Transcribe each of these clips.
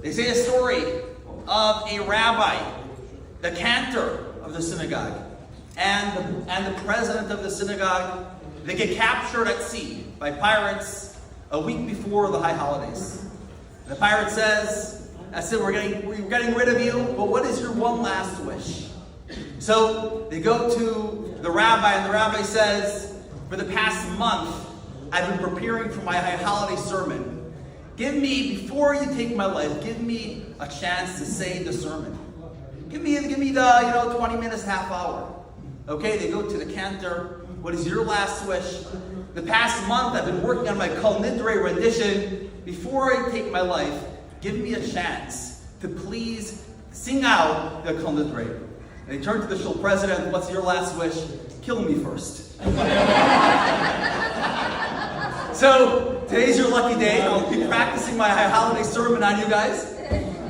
They say a story of a rabbi, the cantor of the synagogue, and the president of the synagogue. They get captured at sea by pirates a week before the high holidays. The pirate says, we're getting rid of you, but what is your one last wish? So they go to the rabbi, and the rabbi says, for the past month, I've been preparing for my high holiday sermon. Give me, before you take my life, give me a chance to say the sermon. Give me the 20 minutes, half hour. Okay, they go to the cantor. What is your last wish? The past month I've been working on my Kol Nidre rendition. Before I take my life, give me a chance to please sing out the Kol Nidre. And they turn to the shul president. What's your last wish? Kill me first. So today's your lucky day. I'll be practicing my holiday sermon on you guys.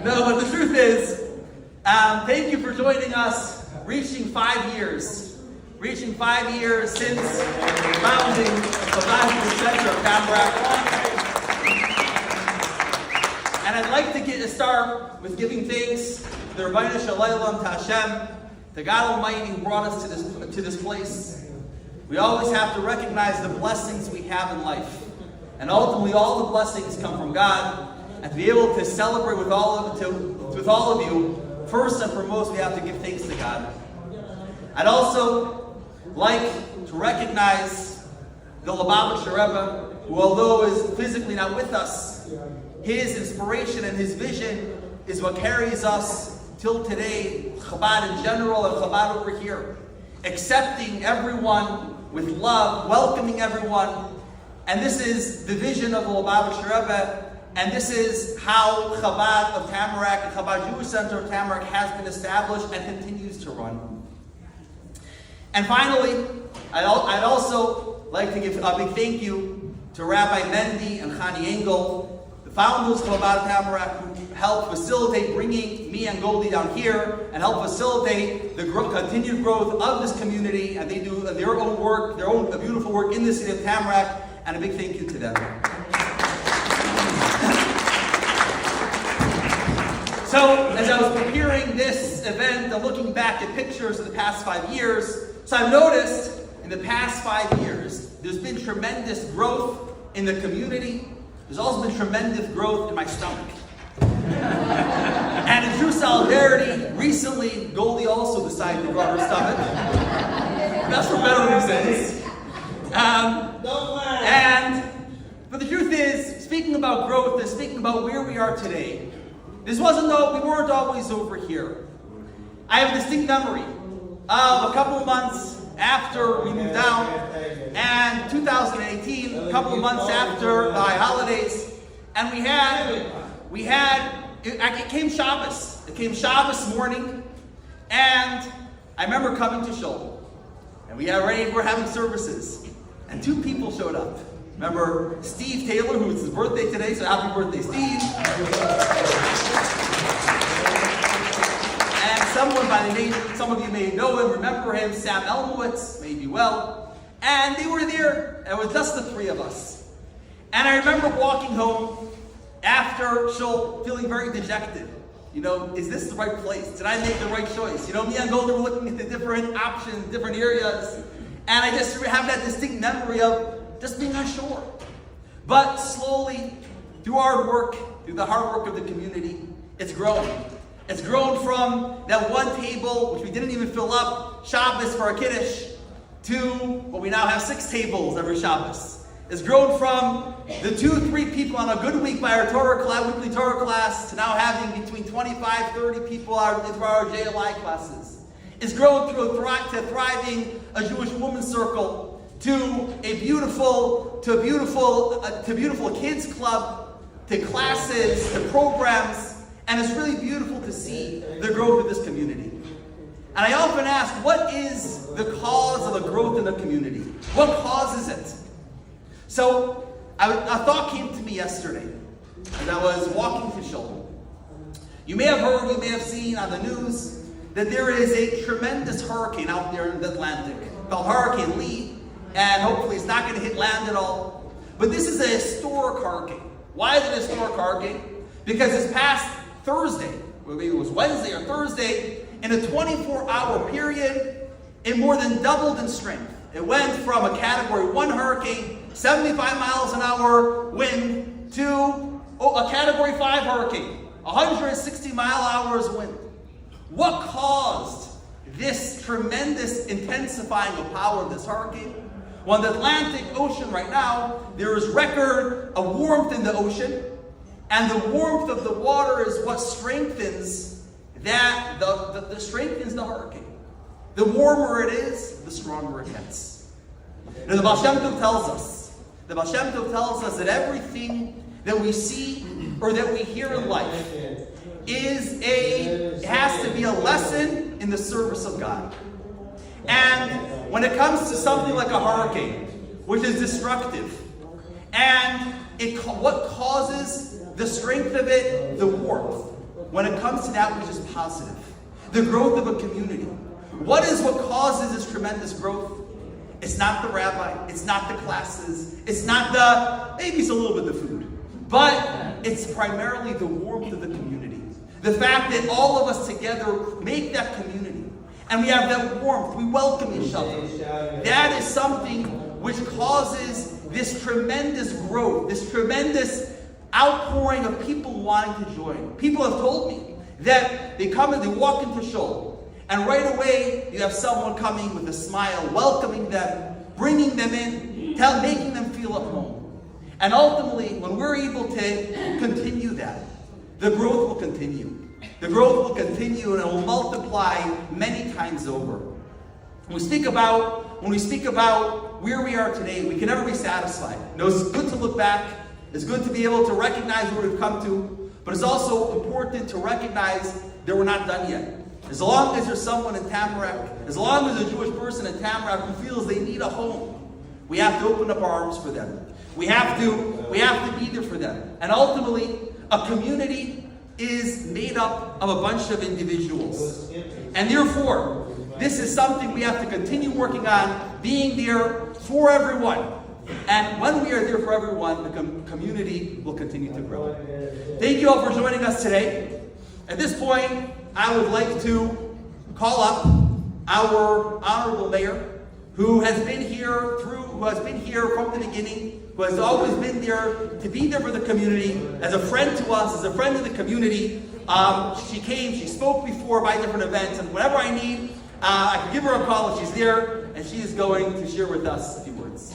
No, but the truth is, thank you for joining us. Reaching 5 years. Reaching 5 years since founding the Chabad Center of Tamarack. And I'd like to start with giving thanks to the Rabbeinu Shalom to Hashem, to God Almighty who brought us to this place. We always have to recognize the blessings we have in life. And ultimately all the blessings come from God. And to be able to celebrate with all of you, first and foremost we have to give thanks to God. I'd also like to recognize the Lubavitcher Rebbe, who although is physically not with us, his inspiration and his vision is what carries us till today, Chabad in general and Chabad over here. Accepting everyone with love, welcoming everyone. And this is the vision of the Lubavitcher Rebbe, and this is how Chabad of Tamarack and Chabad Jewish Center of Tamarack has been established and continues to run. And finally, I'd also like to give a big thank you to Rabbi Mendy and Chani Engel, the founders of Chabad Tamarack, who helped facilitate bringing me and Goldie down here and help facilitate the continued growth of this community. And they do their own work, their own beautiful work in the city of Tamarack. And a big thank you to them. So, as I was preparing this event and looking back at pictures of the past 5 years, so I've noticed in the past 5 years, there's been tremendous growth in the community. There's also been tremendous growth in my stomach. And in true solidarity, recently, Goldie also decided to grow her stomach. That's for better reasons. But the truth is, speaking about growth and speaking about where we are today, we weren't always over here. I have a distinct memory of a couple of months after we moved down, and 2018, a couple of months after the high holidays, and it came Shabbos. It came Shabbos morning, and I remember coming to shul, and we're having services, and 2 people showed up. Remember Steve Taylor, who it's his birthday today, so happy birthday, Steve. And someone by the name, some of you may know him, remember him, Sam Elmowitz, maybe well. And they were there, and it was just the 3 of us. And I remember walking home after shul feeling very dejected. Is this the right place? Did I make the right choice? Me and Golden were looking at the different options, different areas. And I just have that distinct memory of just being unsure. But slowly, through the hard work of the community, it's grown. It's grown from that one table, which we didn't even fill up, Shabbos for a Kiddush, to what we now have 6 tables every Shabbos. It's grown from the 2-3 people on a good week by our weekly Torah class to now having between 25, 30 people through our JLI classes. It's grown to thriving a Jewish women's circle, to a beautiful kids club, to classes, to programs, and it's really beautiful to see the growth of this community. And I often ask, what is the cause of the growth in the community? What causes it? So a thought came to me yesterday as I was walking to shul. You may have heard, you may have seen on the news that there is a tremendous hurricane out there in the Atlantic called Hurricane Lee. And hopefully it's not going to hit land at all. But this is a historic hurricane. Why is it a historic hurricane? Because this past Thursday, or maybe it was Wednesday or Thursday, in a 24-hour period, it more than doubled in strength. It went from a Category 1 hurricane, 75 miles an hour wind, to a Category 5 hurricane, 160 mile-hours wind. What caused this tremendous intensifying of power of this hurricane? Well, in the Atlantic Ocean right now, there is record of warmth in the ocean, and the warmth of the water is what strengthens strengthens the hurricane. The warmer it is, the stronger it gets. Now, the Baal Shem Tov tells us that everything that we see or that we hear in life has to be a lesson in the service of God. And when it comes to something like a hurricane, which is destructive, and what causes the strength of it? The warmth. When it comes to that which is positive, the growth of a community. What causes this tremendous growth? It's not the rabbi, it's not the classes, it's not maybe it's a little bit the food, but it's primarily the warmth of the community. The fact that all of us together make that community, and we have that warmth, we welcome each other. That is something which causes this tremendous growth, this tremendous outpouring of people wanting to join. People have told me that they come and they walk into shul, and right away you have someone coming with a smile, welcoming them, bringing them in, making them feel at home. And ultimately, when we're able to continue that, the growth will continue. The growth will continue, and it will multiply many times over. When we speak about where we are today, we can never be satisfied. It's good to look back. It's good to be able to recognize where we've come to, but it's also important to recognize that we're not done yet. As long as there's someone in Tamarack, as long as there's a Jewish person in Tamarack who feels they need a home, we have to open up our arms for them. We have to be there for them. And ultimately, a community is made up of a bunch of individuals. And therefore, this is something we have to continue working on, being there for everyone. And when we are there for everyone, the community will continue to grow. Thank you all for joining us today. At this point, I would like to call up our honorable mayor, who has been here from the beginning, who has always been there to be there for the community, as a friend to us, as a friend of the community. She came, she spoke before by different events, and whenever I need, I can give her a call, and she's there, and she is going to share with us a few words.